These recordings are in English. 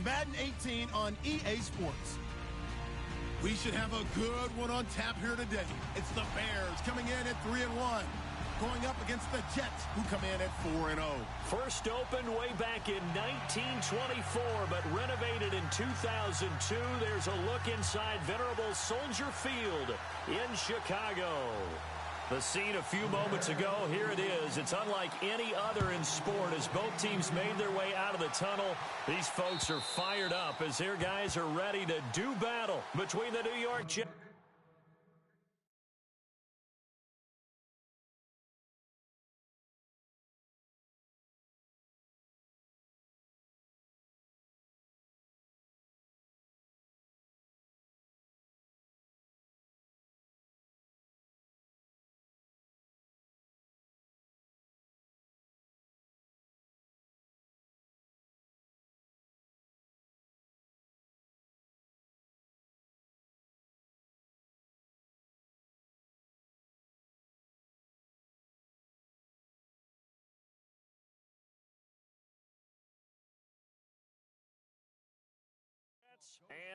Madden 18 on EA Sports. We should have a good one on tap here today. It's the Bears coming in at 3-1. Going up against the Jets, who come in at 4-0. First opened way back in 1924, but renovated in 2002. There's a look inside venerable Soldier Field in Chicago. The scene a few moments ago, here it is. It's unlike any other in sport as both teams made their way out of the tunnel. These folks are fired up as their guys are ready to do battle between the New York Jets.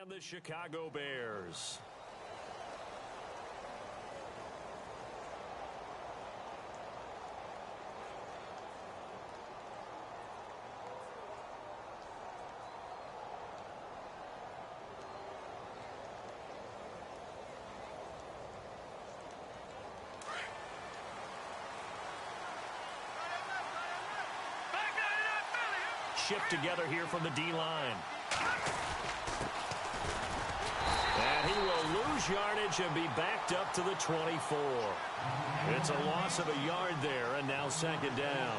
And the Chicago Bears. Shipped together here from the D-line. And he will lose yardage and be backed up to the 24. It's a loss of a yard there, and now second down.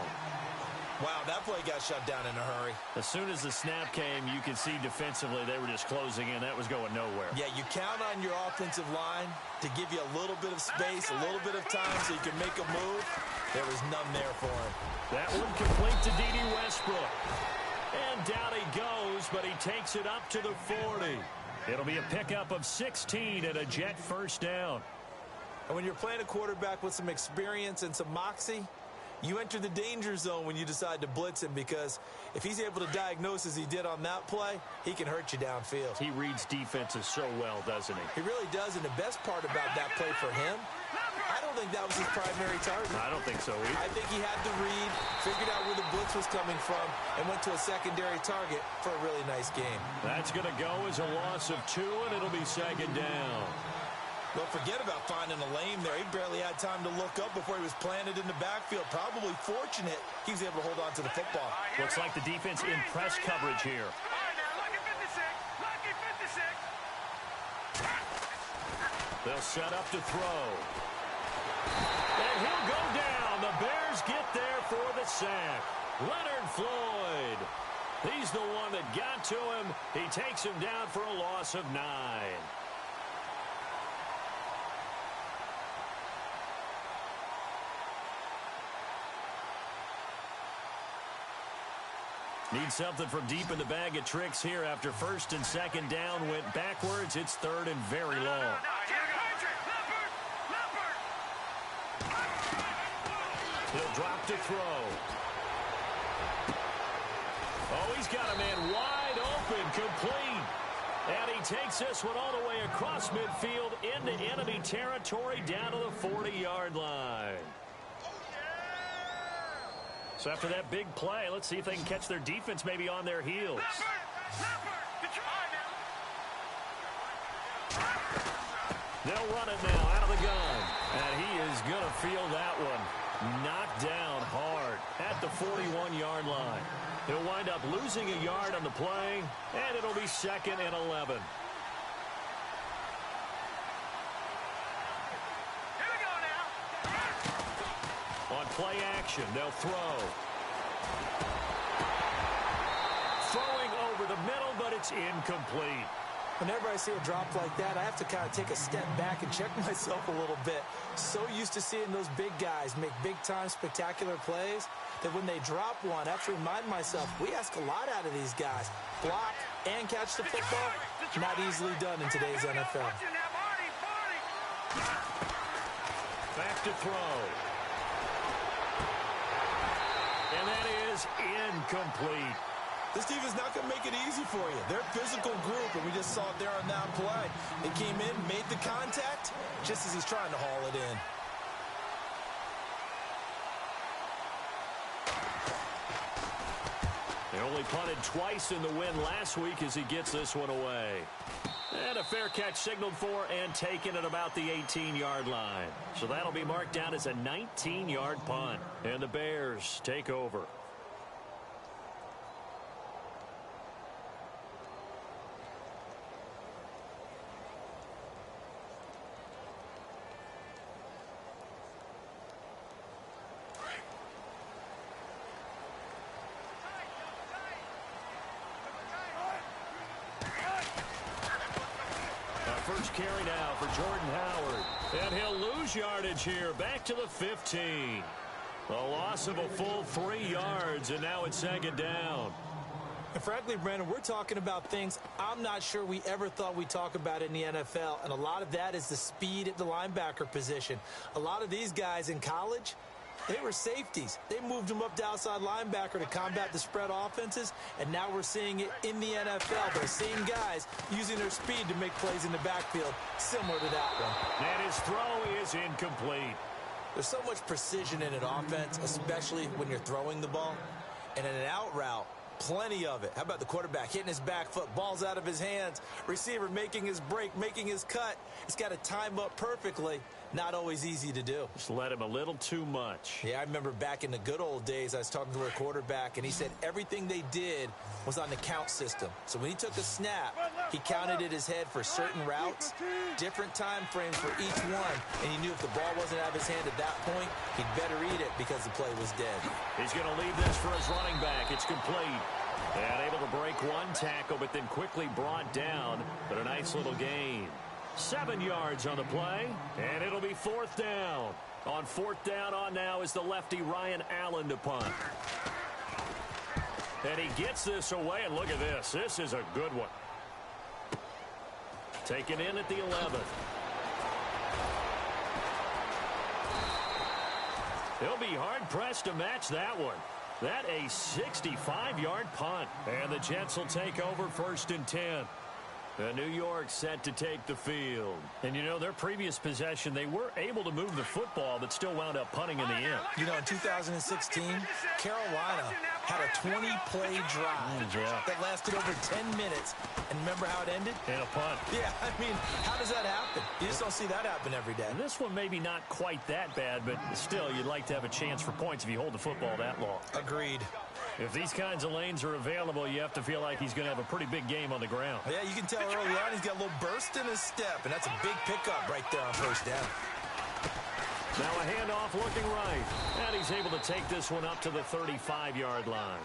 Wow, that play got shut down in a hurry. As soon as the snap came, you could see defensively they were just closing in. That was going nowhere. Yeah, you count on your offensive line to give you a little bit of space, a little bit of time so you can make a move. There was none there for him. That one complete to D.D. Westbrook. And down he goes, but he takes it up to the 40. It'll be a pickup of 16 and a Jet first down. And when you're playing a quarterback with some experience and some moxie, you enter the danger zone when you decide to blitz him, because if he's able to diagnose as he did on that play, he can hurt you downfield. He reads defenses so well, doesn't he? He really does, and the best part about that play for him, I don't think that was his primary target. I don't think so either. I think he had to read, figured out where the blitz was coming from, and went to a secondary target for a really nice game. That's going to go as a loss of 2, and it'll be second down. Don't forget about finding a lane there. He barely had time to look up before he was planted in the backfield. Probably fortunate he was able to hold on to the football. Looks like the defense in press coverage here. They'll set up to throw. And he'll go down. The Bears get there for the sack. Leonard Floyd. He's the one that got to him. He takes him down for a loss of 9. Need something from deep in the bag of tricks here after first and second down went backwards. It's third and very long. He'll drop to throw. Oh, he's got a man wide open, complete. And he takes this one all the way across midfield into enemy territory down to the 40-yard line. So after that big play, let's see if they can catch their defense maybe on their heels. They'll run it now out of the gun. And he is going to feel that one knocked down hard at the 41-yard line. He'll wind up losing a yard on the play, and it'll be second and 11. On play action, they'll throw. Throwing over the middle, but it's incomplete. Whenever I see a drop like that, I have to kind of take a step back and check myself a little bit. So used to seeing those big guys make big-time spectacular plays that when they drop one, I have to remind myself, we ask a lot out of these guys. Block and catch the football, not easily done in today's NFL. Back to throw. And that is incomplete. This defense is not going to make it easy for you. just saw it there on that play. He came in, made the contact, just as he's trying to haul it in. They only punted twice in the win last week as he gets this one away. And a fair catch signaled for and taken at about the 18-yard line. So that'll be marked down as a 19-yard punt. And the Bears take over. First carry now for Jordan Howard. And he'll lose yardage here. Back to the 15. A loss of a full 3 yards, and now it's second down. And frankly, Brandon, we're talking about things I'm not sure we ever thought we'd talk about in the NFL. And a lot of that is the speed at the linebacker position. A lot of these guys in college, they were safeties. They moved them up to outside linebacker to combat the spread offenses, and now we're seeing it in the NFL. Those same guys using their speed to make plays in the backfield, similar to that one. And his throw is incomplete. There's so much precision in an offense, especially when you're throwing the ball. And in an out route, plenty of it. How about the quarterback hitting his back foot, ball's out of his hands, receiver making his break, making his cut. He's got to time up perfectly. Not always easy to do. Just let him a little too much. Yeah, I remember back in the good old days, I was talking to a quarterback, and he said everything they did was on the count system. So when he took a snap, he counted in his head for certain routes, different time frames for each one, and he knew if the ball wasn't out of his hand at that point, he'd better eat it because the play was dead. He's going to leave this for his running back. It's complete. And able to break one tackle, but then quickly brought down. But a nice little gain. 7 yards on the play, and it'll be fourth down. On fourth down on now is the lefty Ryan Allen to punt. And he gets this away, and look at this. This is a good one. Taken in at the 11th. He'll be hard-pressed to match that one. That a 65-yard punt. And the Jets will take over 1st and 10. New York set to take the field. And, you know, their previous possession, they were able to move the football, but still wound up punting in the end. You know, in 2016, Carolina had a 20-play drive that lasted over 10 minutes. And remember how it ended? In a punt. Yeah, I mean, how does that happen? You just don't see that happen every day. And this one maybe not quite that bad, but still, you'd like to have a chance for points if you hold the football that long. Agreed. If these kinds of lanes are available, you have to feel like he's going to have a pretty big game on the ground. Yeah, you can tell early on he's got a little burst in his step, and that's a big pickup right there on first down. Now a handoff looking right, and he's able to take this one up to the 35-yard line.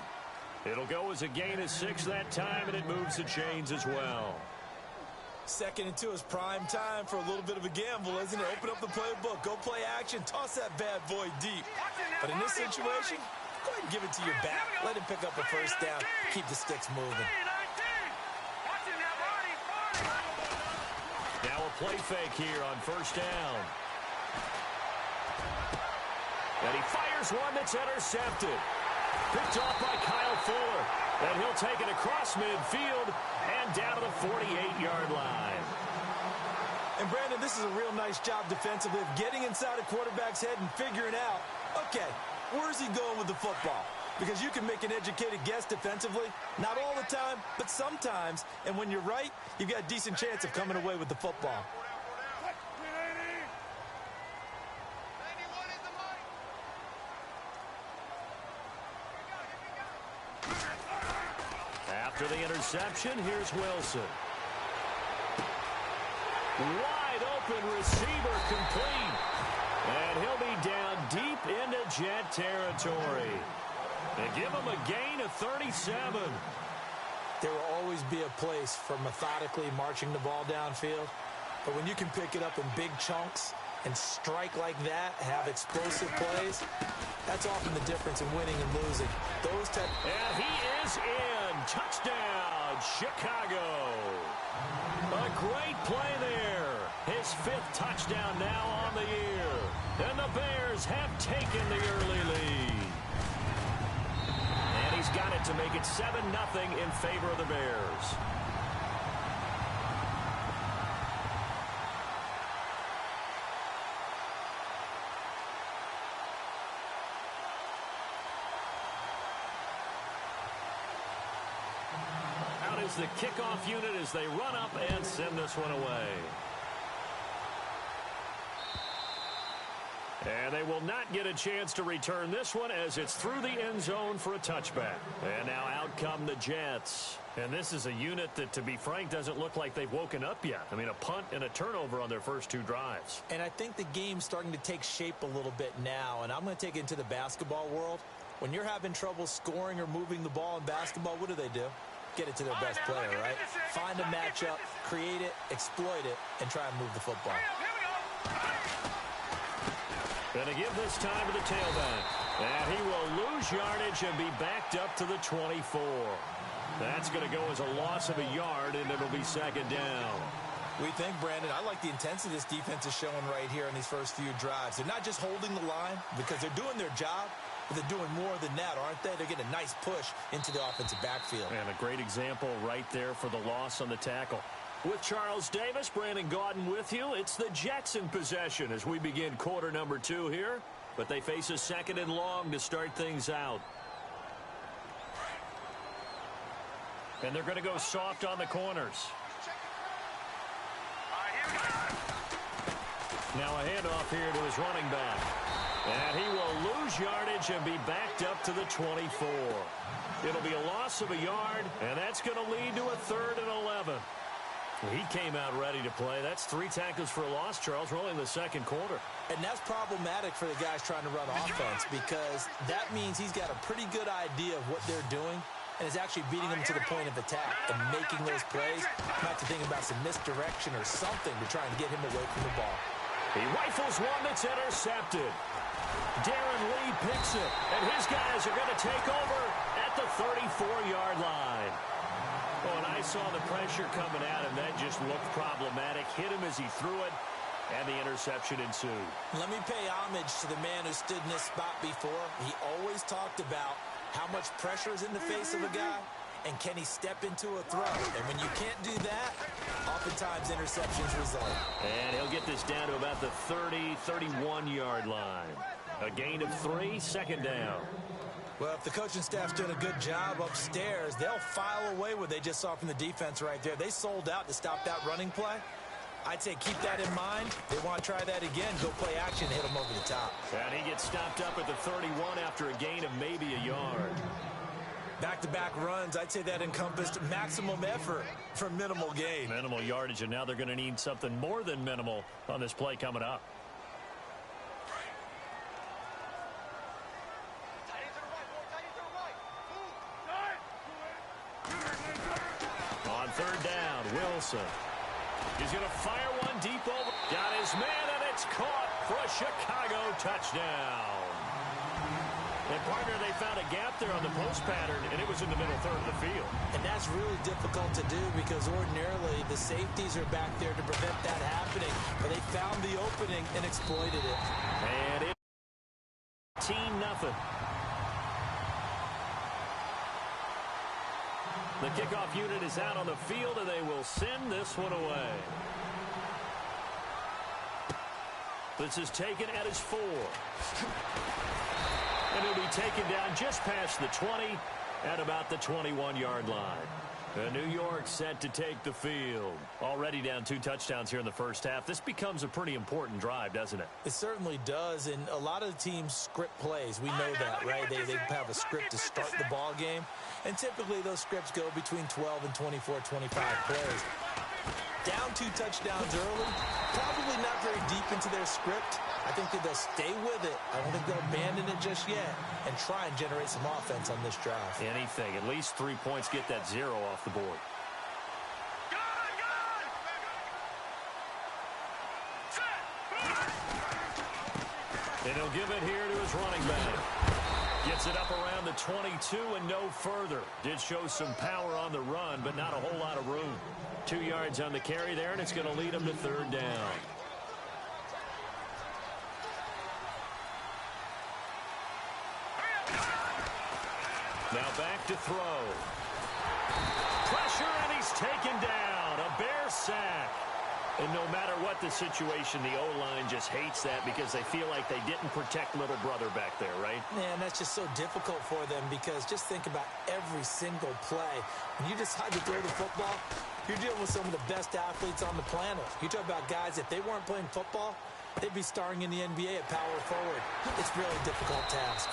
It'll go as a gain of 6 that time, and it moves the chains as well. 2nd and 2 is prime time for a little bit of a gamble, isn't it? Open up the playbook, go play action, toss that bad boy deep. But in this situation, go ahead and give it to your back. Let him pick up a first down. Keep the sticks moving. Now a play fake here on first down. And he fires one that's intercepted. Picked off by Kyle Fuller. And he'll take it across midfield and down to the 48-yard line. And, Brandon, this is a real nice job defensively of getting inside a quarterback's head and figuring out, okay, where's he going with the football? Because you can make an educated guess defensively. Not all the time, but sometimes. And when you're right, you've got a decent chance of coming away with the football. After the interception, here's Wilson. Wide open receiver complete. And he'll be down deep into Jet territory. They give him a gain of 37. There will always be a place for methodically marching the ball downfield. But when you can pick it up in big chunks and strike like that, have explosive plays, that's often the difference in winning and losing. And he is in. Touchdown, Chicago. A great play there. His 5th touchdown now on the year. And the Bears have taken the early lead. And he's got it to make it 7-0 in favor of the Bears. goes the kickoff unit as they run up and send this one away. And they will not get a chance to return this one as it's through the end zone for a touchback. And now out come the Jets. And this is a unit that, to be frank, doesn't look like they've woken up yet. I mean, a punt and a turnover on their first 2 drives. And I think the game's starting to take shape a little bit now. And I'm going to take it into the basketball world. When you're having trouble scoring or moving the ball in basketball, what do? Get it to their best player, right? Find a matchup, create it, exploit it, and try and move the football. Going to give this time to the tailback. And he will lose yardage and be backed up to the 24. That's going to go as a loss of a yard, and it'll be second down. We think, Brandon, I like the intensity this defense is showing right here in these first few drives. They're not just holding the line because they're doing their job, but they're doing more than that, aren't they? They're getting a nice push into the offensive backfield. And a great example right there for the loss on the tackle. With Charles Davis, Brandon Gaudin with you. It's the Jets in possession as we begin quarter number 2 here. But they face a second and long to start things out. And they're going to go soft on the corners. Now a handoff here to his running back. And he will lose yardage and be backed up to the 24. It'll be a loss of a yard, and that's going to lead to a 3rd and 11. He came out ready to play. That's 3 tackles for a loss, Charles. We're only in the second quarter. And that's problematic for the guys trying to run offense because that means he's got a pretty good idea of what they're doing and is actually beating them to the point of attack and making those plays. Might have to think about some misdirection or something to try and get him away from the ball. He rifles one that's intercepted. Darren Lee picks it, and his guys are going to take over at the 34-yard line. Oh, and I saw the pressure coming at him. That just looked problematic. Hit him as he threw it, and the interception ensued. Let me pay homage to the man who stood in this spot before. He always talked about how much pressure is in the face of a guy, and can he step into a throw? And when you can't do that, oftentimes interceptions result. And he'll get this down to about the 30, 31-yard line. A gain of 3, second down. Well, if the coaching staff's doing a good job upstairs, they'll file away what they just saw from the defense right there. They sold out to stop that running play. I'd say keep that in mind. They want to try that again, go play action, hit them over the top. And he gets stopped up at the 31 after a gain of maybe a yard. Back-to-back runs, I'd say that encompassed maximum effort for minimal gain. Minimal yardage, and now they're going to need something more than minimal on this play coming up. On 3rd down, Wilson. He's going to fire one deep over. Got his man, and it's caught for a Chicago touchdown. And, partner, they found a gap there on the post pattern, and it was in the middle third of the field. And that's really difficult to do because ordinarily the safeties are back there to prevent that happening. But they found the opening and exploited it. And it's 18-0. The kickoff unit is out on the field, and they will send this one away. This is taken at his 4. And he'll be taken down just past the 20 at about the 21-yard line. New York set to take the field. Already down 2 touchdowns here in the first half. This becomes a pretty important drive, doesn't it? It certainly does, and a lot of the teams script plays. We know that, right? They have a script to start the ball game, and typically those scripts go between 12 and 24, 25 plays. Down 2 touchdowns early, probably not very deep into their script. I think that they'll stay with it. I don't think they'll abandon it just yet and try and generate some offense on this drive. Anything. At least 3 points, get that 0 off the board. And he'll give it here to his running back. Gets it up around the 22 and no further. Did show some power on the run, but not a whole lot of room. 2 yards on the carry there, and it's going to lead him to 3rd down. Now back to throw. Pressure, and he's taken down. A Bear sack. And no matter what the situation, the O-line just hates that because they feel like they didn't protect little brother back there, right? Man, that's just so difficult for them because just think about every single play. When you decide to throw the football, you're dealing with some of the best athletes on the planet. You talk about guys, if they weren't playing football, they'd be starring in the NBA at power forward. It's really a difficult task.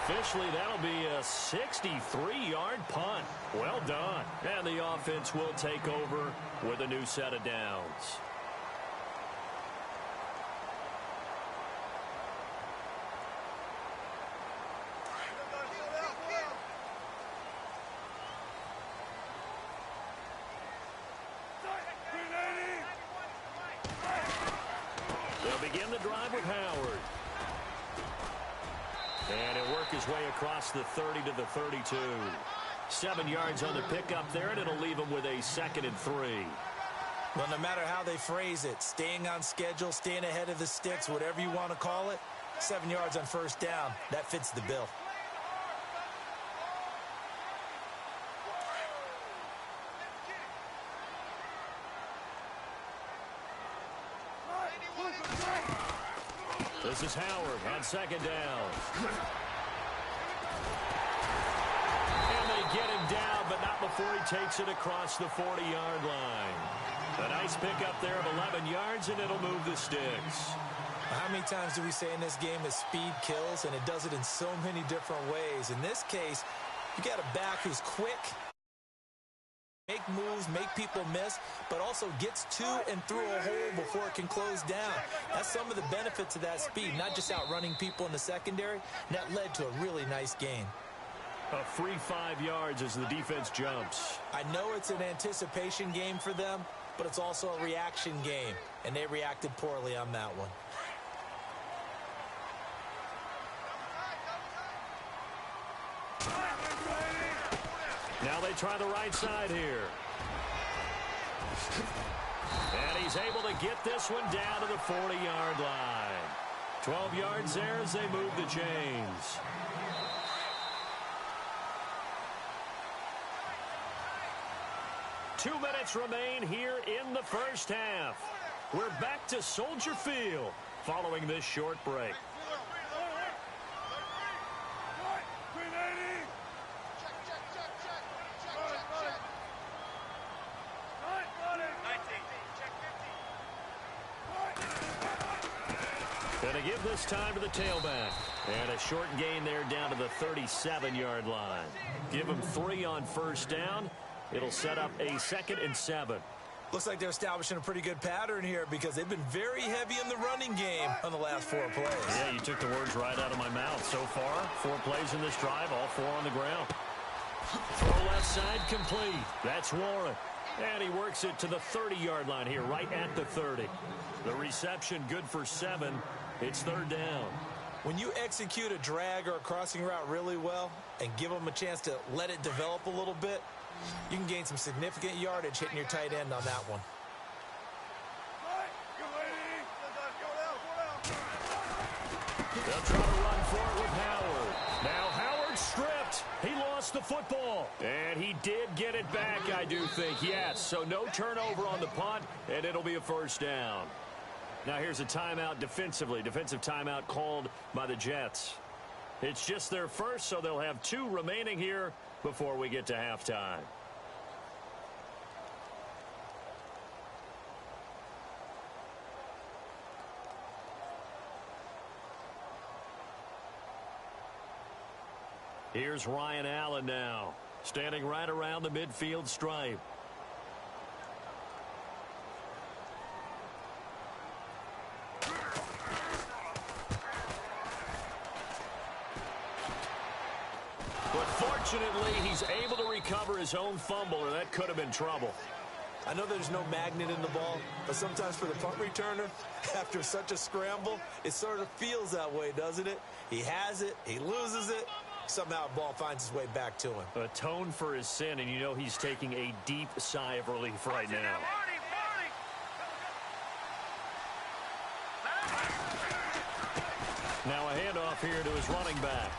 Officially, that'll be a 63-yard punt. Well done. And the offense will take over with a new set of downs. They'll begin the drive with Howard. And he'll work his way across the 30 to the 32. 7 yards on the pickup there, and it'll leave him with a 2nd and 3. Well, no matter how they phrase it, staying on schedule, staying ahead of the sticks, whatever you want to call it, 7 yards on first down, that fits the bill. This is Howard on 2nd down. And they get him down, but not before he takes it across the 40-yard line. A nice pickup there of 11 yards, and it'll move the sticks. How many times do we say in this game that speed kills, and it does it in so many different ways? In this case, you got a back who's quick, make moves, make people miss, but also gets to and through a hole before it can close down. That's some of the benefits of that speed, not just outrunning people in the secondary. And that led to a really nice gain. A free 5 yards as the defense jumps. I know it's an anticipation game for them, but it's also a reaction game, and they reacted poorly on that one. Now they try the right side here. And he's able to get this one down to the 40-yard line. 12 yards there as they move the chains. Two minutes remain here in the first half. We're back to Soldier Field following this short break. Going to give this time to the tailback. And a short gain there down to the 37-yard line. Give him 3 on first down. It'll set up a 2nd and 7. Looks like they're establishing a pretty good pattern here because they've been very heavy in the running game on the last 4 plays. Yeah, you took the words right out of my mouth. So far, 4 plays in this drive, all 4 on the ground. Throw left side complete. That's Warren. And he works it to the 30-yard line here, right at the 30. The reception good for 7. It's 3rd down. When you execute a drag or a crossing route really well and give them a chance to let it develop a little bit, you can gain some significant yardage hitting your tight end on that one. They'll try to run for it with Howard. Now Howard stripped. He lost the football. And he did get it back, I do think, yes. So no turnover on the punt, and it'll be a 1st down. Now here's a timeout defensively. Defensive timeout called by the Jets. It's just their first, so they'll have 2 remaining here before we get to halftime. Here's Ryan Allen now, standing right around the midfield stripe. But fortunately, he's able to recover his own fumble, or that could have been trouble. I know there's no magnet in the ball, but sometimes for the punt returner, after such a scramble, it sort of feels that way, doesn't it? He has it, he loses it, somehow the ball finds its way back to him. Atone for his sin, and you know he's taking a deep sigh of relief right now. Now a handoff here to his running back.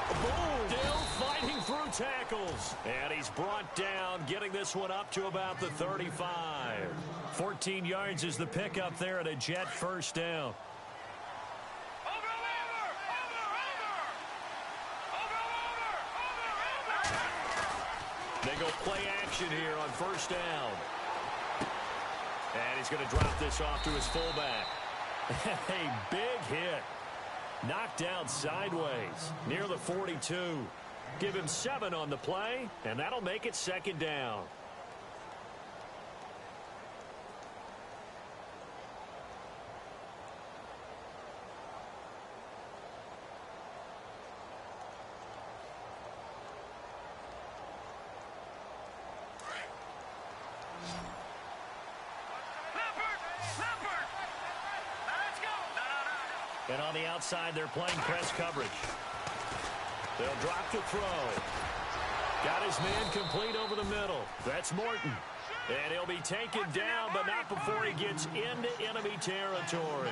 Boom! Still fighting through tackles. And he's brought down, getting this one up to about the 35. 14 yards is the pickup there at a Jet first down. They go play action here on first down. And he's going to drop this off to his fullback. A big hit. Knocked down sideways near the 42. Give him 7 on the play, and that'll make it second down. And on the outside, they're playing press coverage. They'll drop to throw. Got his man complete over the middle. That's Morton. And he'll be taken down, but not before he gets into enemy territory.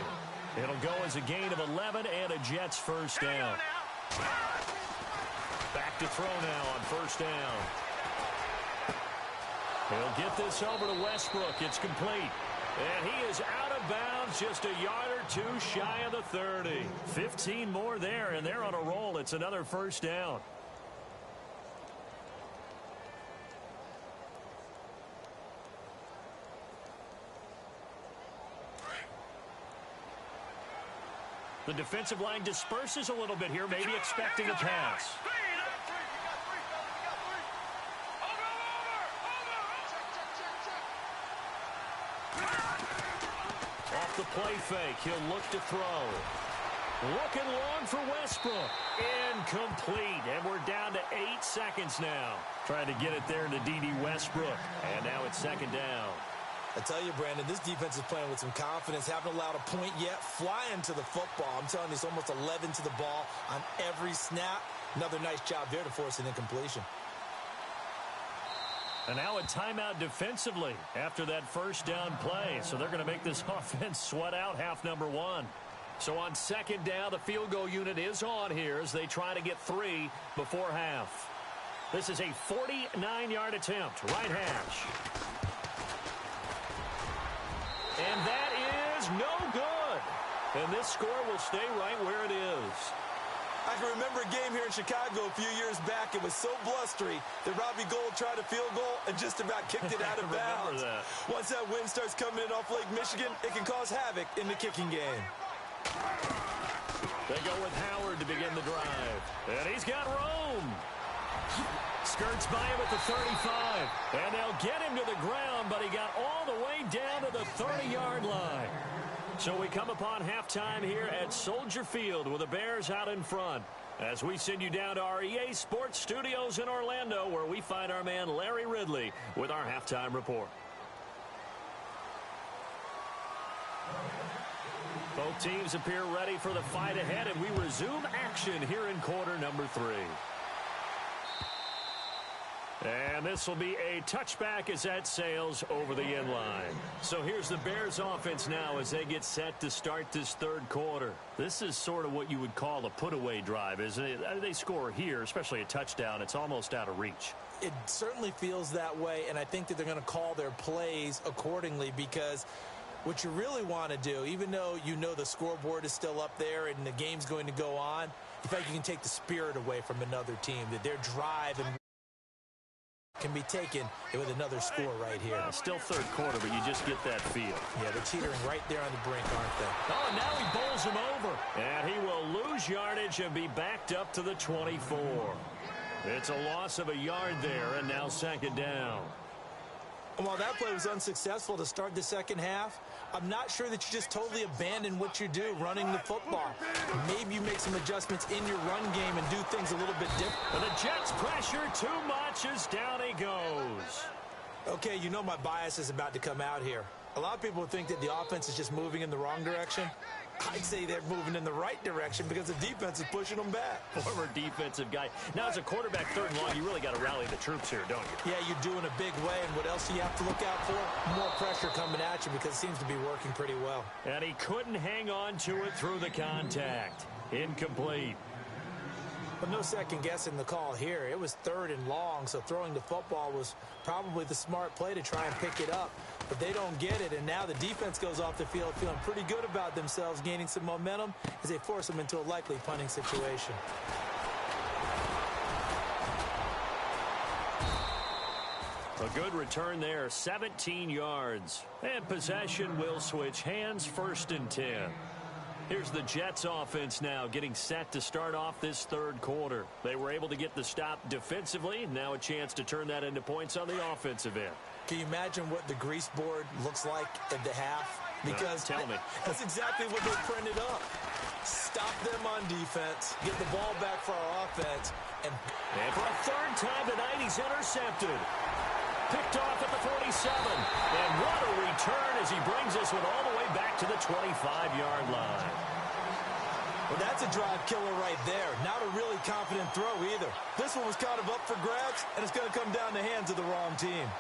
It'll go as a gain of 11 and a Jets first down. Back to throw now on first down. He'll get this over to Westbrook. It's complete. And he is out of bounds, just a yard or two shy of the 30. 15 more there, and they're on a roll. It's another first down. The defensive line disperses a little bit here, maybe expecting a pass. Off the play fake, he'll look to throw. Looking long for Westbrook. Incomplete, and we're down to 8 seconds now. Trying to get it there to D.D. Westbrook, and now it's second down. I tell you, Brandon, this defense is playing with some confidence. Haven't allowed a point yet. Flying to the football. I'm telling you, it's almost 11 to the ball on every snap. Another nice job there to force an incompletion. And now a timeout defensively after that first down play. So they're going to make this offense sweat out half number 1. So on second down, the field goal unit is on here as they try to get 3 before half. This is a 49-yard attempt, right hash. And that is no good. And this score will stay right where it is. I can remember a game here in Chicago a few years back. It was so blustery that Robbie Gould tried a field goal and just about kicked it out of bounds. Once that wind starts coming in off Lake Michigan, it can cause havoc in the kicking game. They go with Howard to begin the drive. And he's got Rome. Skirts by him at the 35. And they'll get him to the ground, but he got all the way down to the 30-yard line. So we come upon halftime here at Soldier Field with the Bears out in front. As we send you down to our EA Sports Studios in Orlando, where we find our man Larry Ridley with our halftime report. Both teams appear ready for the fight ahead, and we resume action here in quarter number 3. And this will be a touchback as that sails over the end line. So here's the Bears offense now as they get set to start this third quarter. This is sort of what you would call a put-away drive, isn't it? They score here, especially a touchdown. It's almost out of reach. It certainly feels that way, and I think that they're going to call their plays accordingly because what you really want to do, even though you know the scoreboard is still up there and the game's going to go on, in fact, you can take the spirit away from another team, that their drive and can be taken with another score right here. Still third quarter, but you just get that feel. Yeah, they're teetering right there on the brink, aren't they? Oh, and now he bowls him over. And he will lose yardage and be backed up to the 24. It's a loss of a yard there, and now second down. And while that play was unsuccessful to start the second half, I'm not sure that you just totally abandon what you do running the football. Maybe you make some adjustments in your run game and do things a little bit different. And the Jets pressure too much as down he goes. Okay, you know my bias is about to come out here. A lot of people think that the offense is just moving in the wrong direction. I'd say they're moving in the right direction because the defense is pushing them back. Former defensive guy. Now, as a quarterback, third and long, you really got to rally the troops here, don't you? Yeah, you do in a big way. And what else do you have to look out for? More pressure coming at you because it seems to be working pretty well. And he couldn't hang on to it through the contact. Incomplete. But no second guessing the call here. It was third and long, so throwing the football was probably the smart play to try and pick it up. but they don't get it, and now the defense goes off the field feeling pretty good about themselves, gaining some momentum as they force them into a likely punting situation. A good return there, 17 yards. And possession will switch hands, 1st and 10. Here's the Jets offense now getting set to start off this third quarter. They were able to get the stop defensively. Now a chance to turn that into points on the offensive end. Can you imagine what the grease board looks like at the half? Because tell me. That's exactly what they printed up. Stop them on defense, get the ball back for our offense. And for a third time tonight, he's intercepted. Picked off at the 47. And what a return as he brings us all the way back to the 25-yard line. Well, that's a drive killer right there. Not a really confident throw either. This one was kind of up for grabs, and it's going to come down the hands of the wrong team.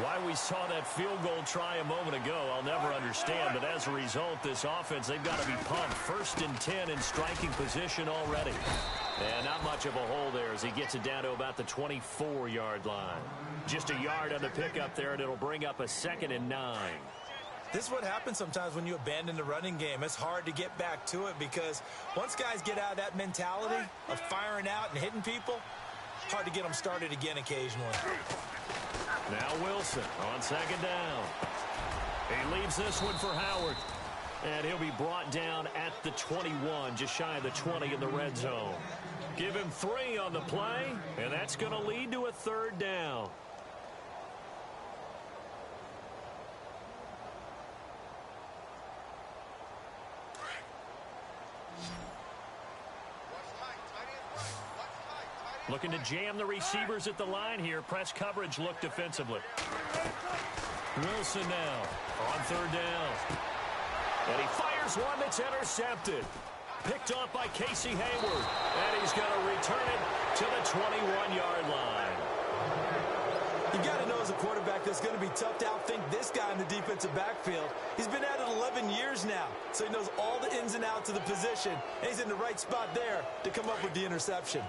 Why we saw that field goal try a moment ago, I'll never understand. But as a result, this offense, they've got to be pumped. 1st and 10 in striking position already. And not much of a hole there as he gets it down to about the 24-yard line. Just a yard on the pickup there, and it'll bring up a 2nd and 9. This is what happens sometimes when you abandon the running game. It's hard to get back to it because once guys get out of that mentality of firing out and hitting people, hard to get them started again occasionally. Now Wilson on 2nd down. He leaves this one for Howard. And he'll be brought down at the 21, just shy of the 20 in the red zone. Give him 3 on the play, and that's going to lead to a 3rd down. Looking to jam the receivers at the line here. Press coverage look defensively. Wilson now on 3rd down. And he fires one that's intercepted. Picked off by Casey Hayward. And he's going to return it to the 21-yard line. You got to know as a quarterback that's going to be tough to outthink this guy in the defensive backfield. He's been at it 11 years now, so he knows all the ins and outs of the position. And he's in the right spot there to come up with the interception.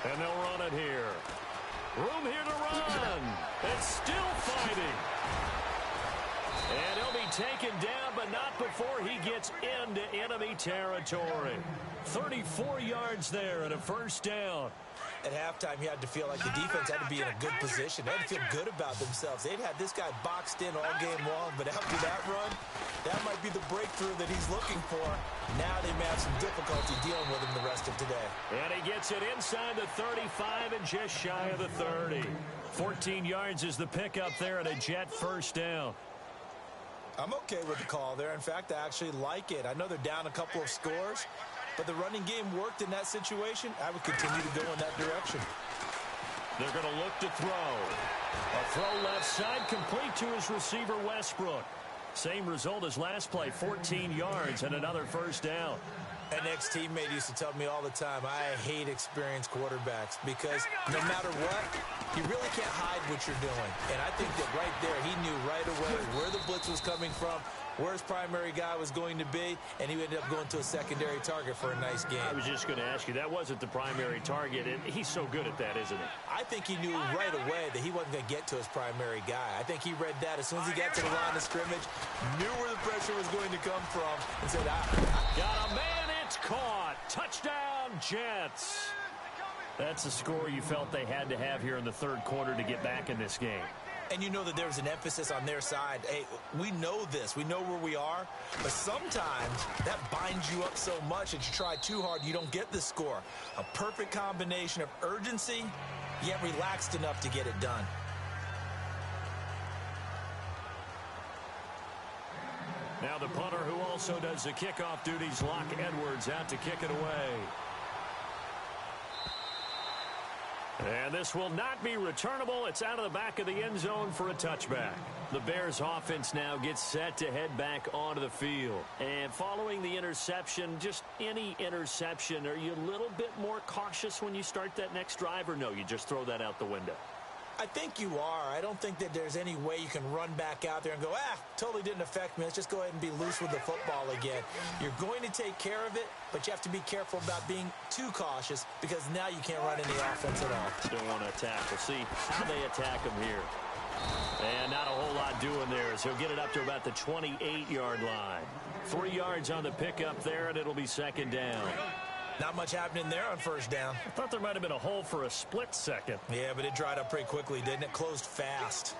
And they'll run it here. Room here to run. It's still fighting. And he'll be taken down, but not before he gets into enemy territory. 34 yards there and a 1st down. At halftime, you had to feel like the defense had to be in a good position. They had to feel good about themselves. They'd had this guy boxed in all game long, but after that run, that might be the breakthrough that he's looking for. Now they may have some difficulty dealing with him the rest of today. And he gets it inside the 35 and just shy of the 30. 14 yards is the pickup there and a Jet 1st down. I'm okay with the call there. In fact, I actually like it. I know they're down a couple of scores, but the running game worked in that situation. I would continue to go in that direction. They're going to look to throw. A throw left side complete to his receiver, Westbrook. Same result as last play, 14 yards and another 1st down. An ex-teammate used to tell me all the time, I hate experienced quarterbacks because no matter what, you really can't hide what you're doing. And I think that right there, he knew right away where the blitz was coming from, where his primary guy was going to be, and he ended up going to a secondary target for a nice game. I was just going to ask you, that wasn't the primary target, and he's so good at that, isn't he? I think he knew right away that he wasn't going to get to his primary guy. I think he read that as soon as he got to the line of scrimmage, knew where the pressure was going to come from, and said, got a man, it's caught. Touchdown, Jets. That's the score you felt they had to have here in the third quarter to get back in this game. And you know that there's an emphasis on their side. Hey, we know this. We know where we are. But sometimes that binds you up so much that you try too hard, you don't get the score. A perfect combination of urgency, yet relaxed enough to get it done. Now the punter who also does the kickoff duties, Locke Edwards, out to kick it away. And this will not be returnable. It's out of the back of the end zone for a touchback. The Bears offense now gets set to head back onto the field. And following the interception, just any interception, are you a little bit more cautious when you start that next drive, or no, you just throw that out the window? I think you are. I don't think that there's any way you can run back out there and go, totally didn't affect me. Let's just go ahead and be loose with the football again. You're going to take care of it, but you have to be careful about being too cautious because now you can't run any offense at all. Don't want to attack. We'll see how they attack him here. And not a whole lot doing there, so he'll get it up to about the 28-yard line. 3 yards on the pickup there, and it'll be second down. Not much happening there on first down. I thought there might have been a hole for a split second. Yeah, but it dried up pretty quickly, didn't it? Closed fast.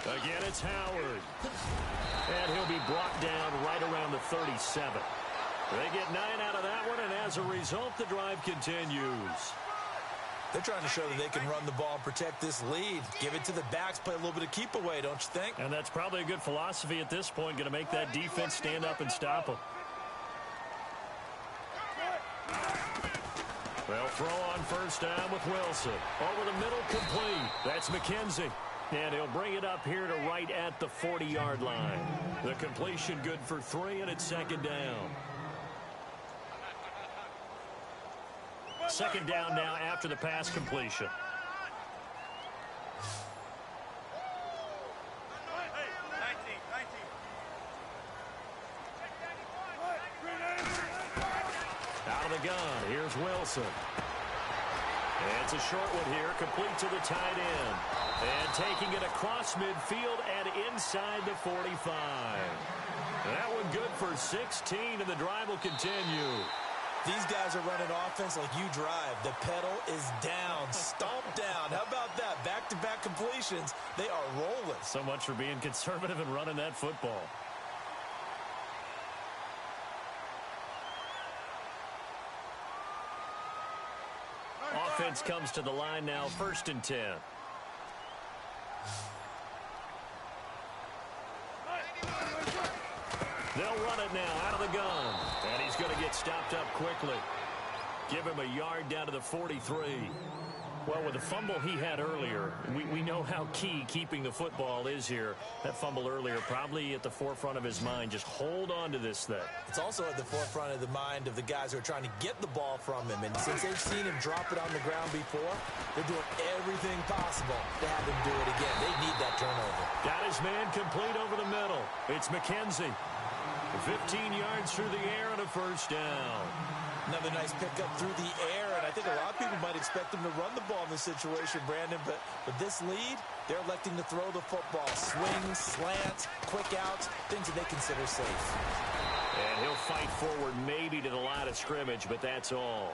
Again, it's Howard. And he'll be brought down right around the 37. They get 9 out of that one, and as a result, the drive continues. They're trying to show that they can run the ball and protect this lead. Give it to the backs, play a little bit of keep away, don't you think? And that's probably a good philosophy at this point, going to make that defense stand up and stop them. They'll throw on first down with Wilson. Over the middle, complete. That's McKenzie. And he'll bring it up here to right at the 40-yard line. The completion good for 3, and it's second down. Second down now after the pass completion. Out of the gun, here's Wilson. And it's a short one here, complete to the tight end. And taking it across midfield and inside the 45. That one good for 16, and the drive will continue. These guys are running offense like you drive. The pedal is down, stomp down. How about that? Back-to-back completions. They are rolling. So much for being conservative and running that football. Offense comes to the line now, 1st and 10. They'll run it now out of the gun. And he's going to get stopped up quickly. Give him a yard down to the 43. Well, with the fumble he had earlier, we know how key keeping the football is here. That fumble earlier probably at the forefront of his mind. Just hold on to this thing. It's also at the forefront of the mind of the guys who are trying to get the ball from him. And since they've seen him drop it on the ground before, they're doing everything possible to have him do it again. They need that turnover. Got his man complete over the middle. It's McKenzie. 15 yards through the air and a first down. Another nice pickup through the air, and I think a lot of people might expect him to run the ball in this situation, Brandon, but with this lead, they're electing to throw the football. Swings, slants, quick outs, things that they consider safe. And he'll fight forward maybe to the line of scrimmage, but that's all.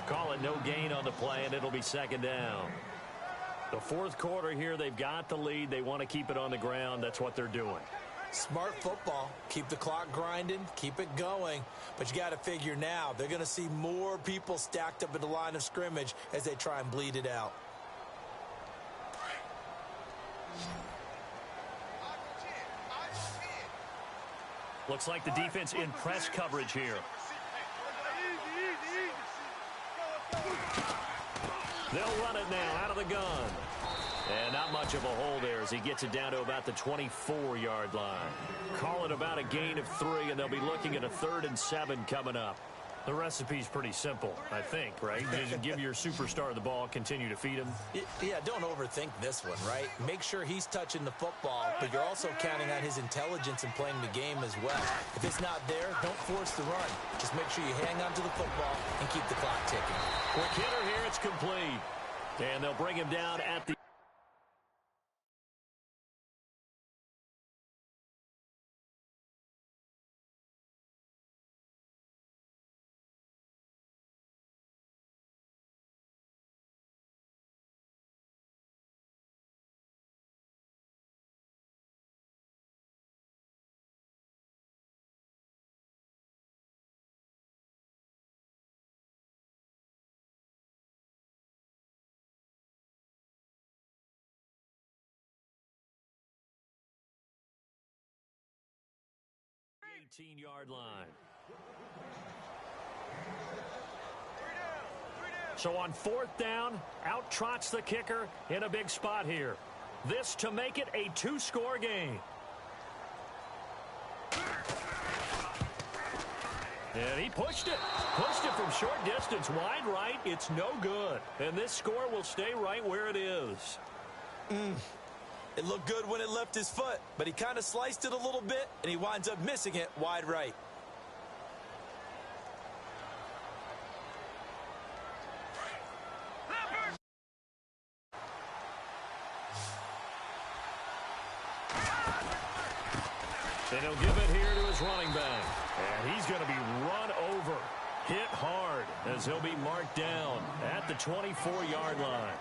Call it no gain on the play, and it'll be second down. The fourth quarter here, they've got the lead. They want to keep it on the ground. That's what they're doing. Smart football. Keep the clock grinding. Keep it going. But you got to figure now, they're going to see more people stacked up at the line of scrimmage as they try and bleed it out. Looks like the defense in press coverage here. They'll run it now out of the gun. And not much of a hole there as he gets it down to about the 24-yard line. Call it about a gain of 3, and they'll be looking at a 3rd and 7 coming up. The recipe's pretty simple, I think, right? Just give your superstar the ball, continue to feed him. Yeah, don't overthink this one, right? Make sure he's touching the football, but you're also counting on his intelligence in playing the game as well. If it's not there, don't force the run. Just make sure you hang on to the football and keep the clock ticking. Quick hitter here, it's complete. And they'll bring him down at the the 18-yard line. So on 4th down, out trots the kicker in a big spot here. This to make it a 2-score game. And he pushed it. Pushed it from short distance, wide right. It's no good. And this score will stay right where it is. It looked good when it left his foot, but he kind of sliced it a little bit, and he winds up missing it wide right. And he'll give it here to his running back. And he's going to be run over, hit hard, as he'll be marked down at the 24-yard line.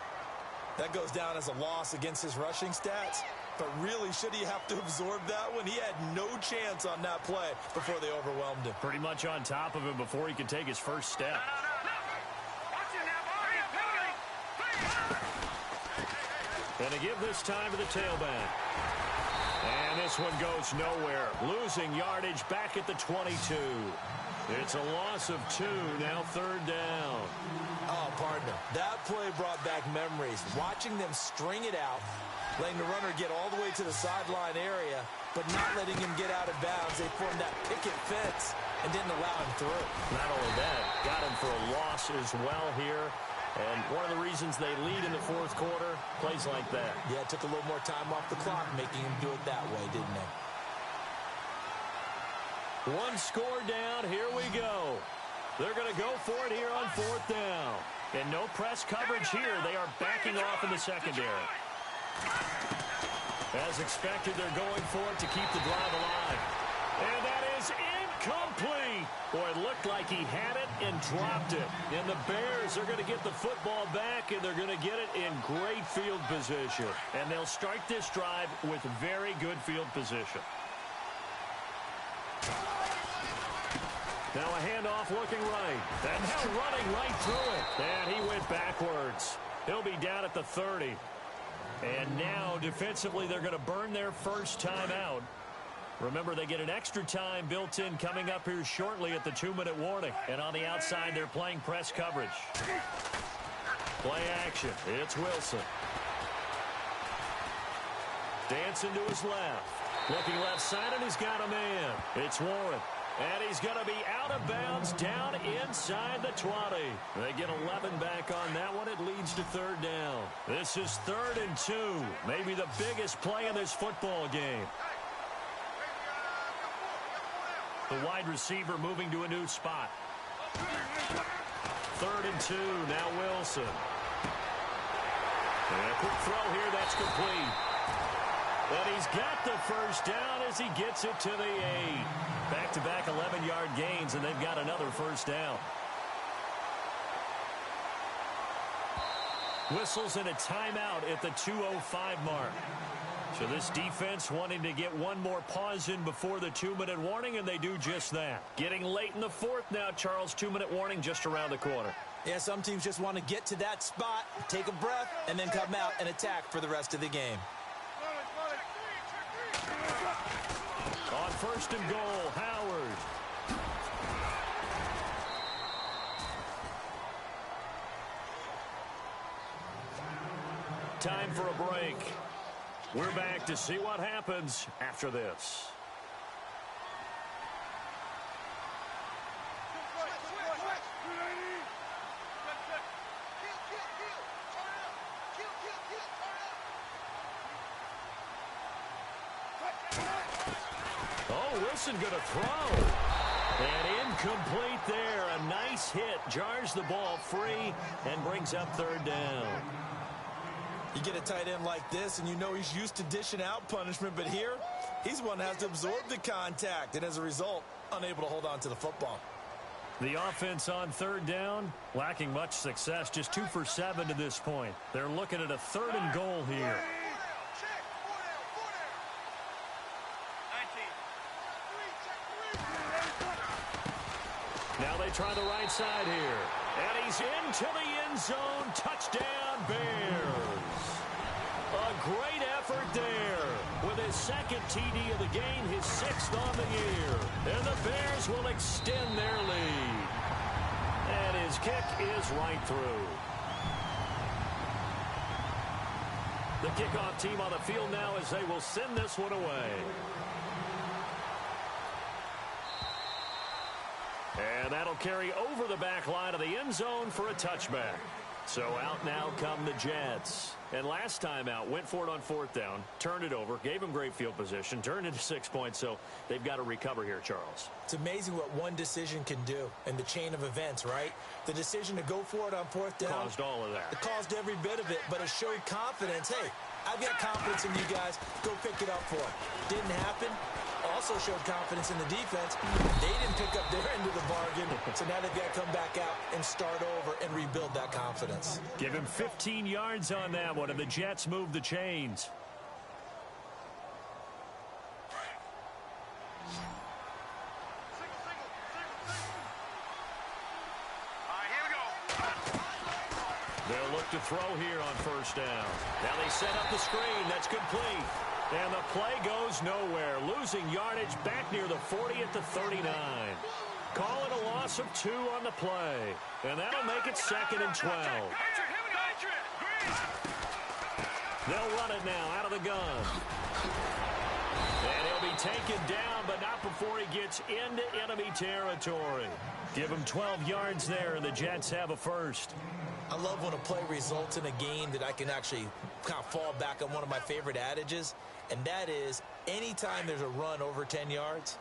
That goes down as a loss against his rushing stats. But really, should he have to absorb that one? He had no chance on that play before they overwhelmed him. Pretty much on top of him before he could take his first step. And to give this time to the tailback. And this one goes nowhere. Losing yardage back at the 22. It's a loss of 2, now third down. Oh, partner, that play brought back memories. Watching them string it out, letting the runner get all the way to the sideline area, but not letting him get out of bounds. They formed that picket fence and didn't allow him through. Not only that, got him for a loss as well here. And one of the reasons they lead in the fourth quarter, plays like that. Yeah, it took a little more time off the clock, making him do it that way, didn't it? One score down, here we go. They're going to go for it here on fourth down. And no press coverage here. They are backing off in the secondary. As expected, they're going for it to keep the drive alive. And that is incomplete. Boy, it looked like he had it and dropped it. And the Bears are going to get the football back, and they're going to get it in great field position. And they'll start this drive with very good field position. Now a handoff looking right. And now running right through it. And he went backwards. He'll be down at the 30. And now defensively they're going to burn their first time out. Remember, they get an extra time built in coming up here shortly at the 2-minute warning. And on the outside, they're playing press coverage. Play action. It's Wilson. Dancing to his left. Looking left side, and he's got a man. It's Warren. And he's going to be out of bounds down inside the 20. They get 11 back on that one. It leads to third down. This is 3rd and 2. Maybe the biggest play in this football game. The wide receiver moving to a new spot. 3rd and 2. Now Wilson. And a quick throw here. That's complete. And he's got the first down as he gets it to the 8. Back-to-back 11-yard gains, and they've got another first down. Whistles in a timeout at the 2:05 mark. So this defense wanting to get one more pause in before the 2-minute warning, and they do just that. Getting late in the fourth now, Charles. 2-minute warning just around the corner. Yeah, some teams just want to get to that spot, take a breath, and then come out and attack for the rest of the game. On 1st and goal, Howard. Time for a break. We're back to see what happens after this. Wilson going to throw. And incomplete there. A nice hit. Jars the ball free and brings up third down. You get a tight end like this, and you know he's used to dishing out punishment, but here, he's one that has to absorb the contact, and as a result, unable to hold on to the football. The offense on third down, lacking much success, just 2 for 7 to this point. They're looking at a 3rd and goal here. Now they try the right side here. And he's into the end zone. Touchdown, Bears. A great effort there. With his 2nd TD of the game, his 6th on the year. And the Bears will extend their lead. And his kick is right through. The kickoff team on the field now as they will send this one away. carry over the back line of the end zone for a touchback. So out now come the Jets. And last time out, went for it on 4th down, turned it over, gave them great field position, turned into 6 points, so they've got to recover here, Charles. It's amazing what one decision can do in the chain of events, right? The decision to go for it on 4th down. Caused all of that. It caused every bit of it, but it showed confidence. Hey, I've got confidence in you guys. Go pick it up for them. Didn't happen. Also showed confidence in the defense. They didn't pick up their end of the bargain, so now they've got to come back out and start over and rebuild that confidence. Give him 15 yards on that one, and the Jets move the chains. They'll look to throw here on 1st down. Now they set up the screen. That's complete. And the play goes nowhere. Losing yardage back near the 40 at the 39. Call it a loss of 2 on the play. And that'll make it 2nd and 12. They'll run it now out of the gun. And he'll be taken down, but not before he gets into enemy territory. Give him 12 yards there, and the Jets have a first. I love when a play results in a game that I can actually kind of fall back on one of my favorite adages, and that is anytime there's a run over 10 yards,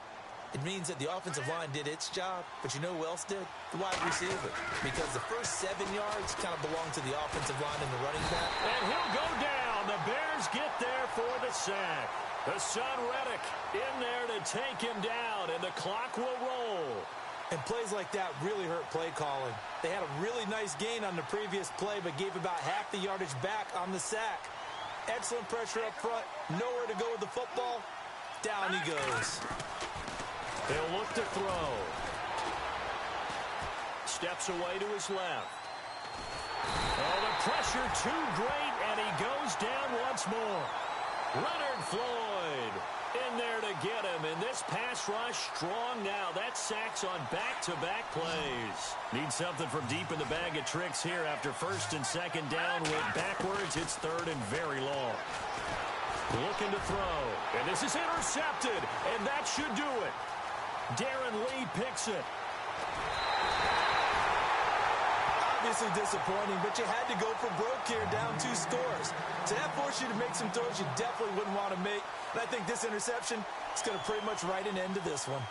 it means that the offensive line did its job, but you know who else did? The wide receiver. Because the first 7 yards kind of belong to the offensive line and the running back. And he'll go down. The Bears get there for the sack. The son Reddick in there to take him down, and the clock will roll. And plays like that really hurt play calling. They had a really nice gain on the previous play, but gave about half the yardage back on the sack. Excellent pressure up front. Nowhere to go with the football. Down he goes. He'll look to throw. Steps away to his left. Oh, the pressure too great, and he goes down once more. Leonard Floyd in there to get him, and this pass rush strong now. That sacks on back-to-back plays. Need something from deep in the bag of tricks here after 1st and 2nd down. Went backwards. It's 3rd and very long. Looking to throw, and this is intercepted, and that should do it. Darren Lee picks it. Obviously disappointing, but you had to go for broke here, down 2 scores. So that forced you to make some throws you definitely wouldn't want to make. And I think this interception is going to pretty much write an end to this one.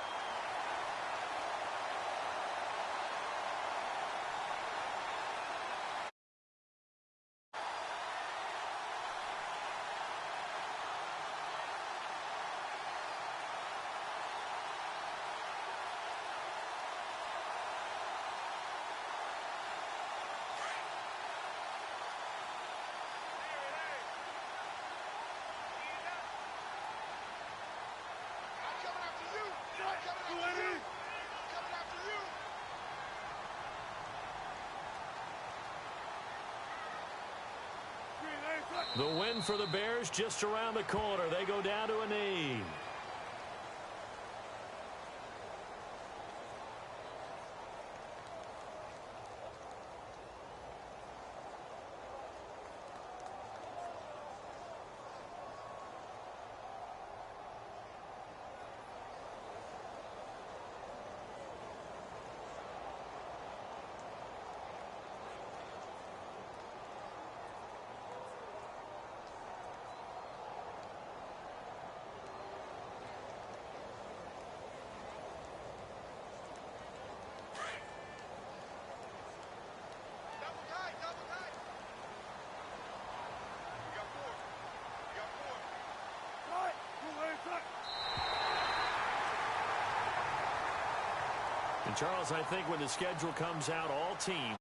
The win for the Bears just around the corner. They go down to a knee. And Charles, I think when the schedule comes out, all teams